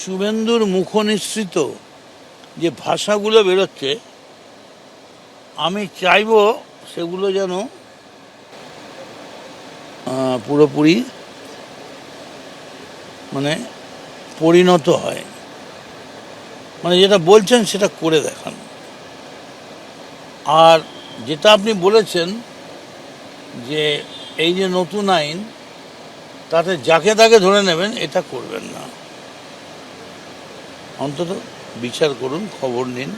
শুভেন্দুর মুখনিসৃত যে ভাষাগুলো বেরোচ্ছে, আমি চাইব সেগুলো যেন পুরোপুরি মানে পরিণত হয়, মানে যেটা বলছেন সেটা করে দেখান। আর যেটা আপনি বলেছেন যে এই যে নতুন আইন, তাতে যাকে তাকে ধরে নেবেন, এটা করবেন না। অন্তত বিচার করুন, খবর নিন।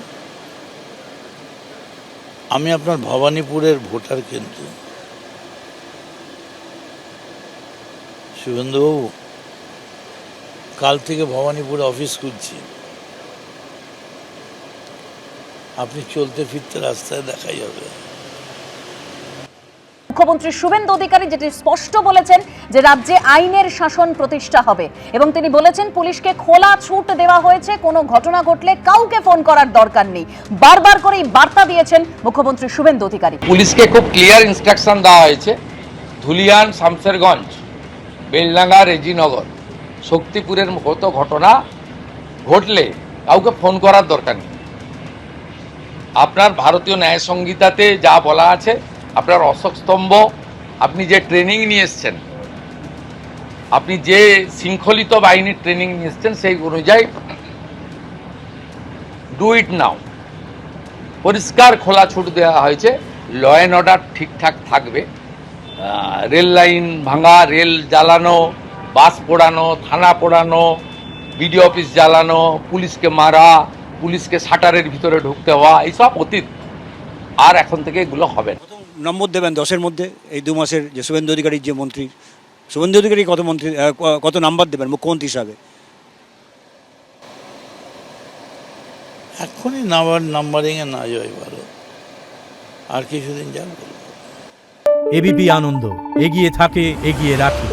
আমি আপনার ভবানীপুরের ভোটার, কিন্তু শুভেন্দুবাবু, কাল থেকে ভবানীপুরে অফিস খুলছি। আপনি চলতে ফিরতে রাস্তায় দেখাই হবে। মুখ্যমন্ত্রী শুভেন্দু অধিকারী যেটি স্পষ্ট বলেছেন যে রাজ্যে আইনের শাসন প্রতিষ্ঠা হবে, এবং তিনি বলেছেন পুলিশকে খোলা ছুট দেওয়া হয়েছে, কোনো ঘটনা ঘটলে কাউকে ফোন করার দরকার নেই। বারবার করে এই বার্তা দিয়েছেন মুখ্যমন্ত্রী শুভেন্দু অধিকারী। পুলিশকে খুব ক্লিয়ার ইনস্ট্রাকশন দেওয়া হয়েছে, ধুলিয়ান, শামসেরগঞ্জ, বেলডাঙ্গা, রেজিনগর, শক্তিপুরের মতো ঘটনা ঘটলে কাউকে ফোন করার দরকার নেই। আপনার ভারতীয় ন্যায় সংহিতাতে যা বলা আছে, আপনার অশোক স্তম্ভ, আপনি যে ট্রেনিং নিয়ে এসছেন, আপনি যে শৃঙ্খলিত বাহিনীর ট্রেনিং নিয়ে এসছেন, সেই অনুযায়ী ডু ইট নাও। পরিষ্কার খোলা ছুট দেওয়া হয়েছে, ল অ্যান্ড অর্ডার ঠিকঠাক থাকবে। রেল লাইন ভাঙা, রেল জ্বালানো, বাস পোড়ানো, থানা পোড়ানো, বিডিও অফিস জ্বালানো, পুলিশকে মারা, পুলিশকে শাটারের ভিতরে ঢুকতে হওয়া, এইসব অতীত। আর এখন থেকে এগুলো হবে না। নম্বর দেবেন 10-এর মধ্যে এই 2 মাসের যে শুভেন্দু অধিকারীর যে মন্ত্রী, শুভেন্দু অধিকারী কত নাম্বার দেবেন মুখ্যমন্ত্রী হিসাবে? এখনই নাম্বারিংয়ে না যাওয়াই ভালো, আর কিছুদিন যাক বলবো। এবিপি আনন্দ, এগিয়ে থাকে, এগিয়ে রাখে।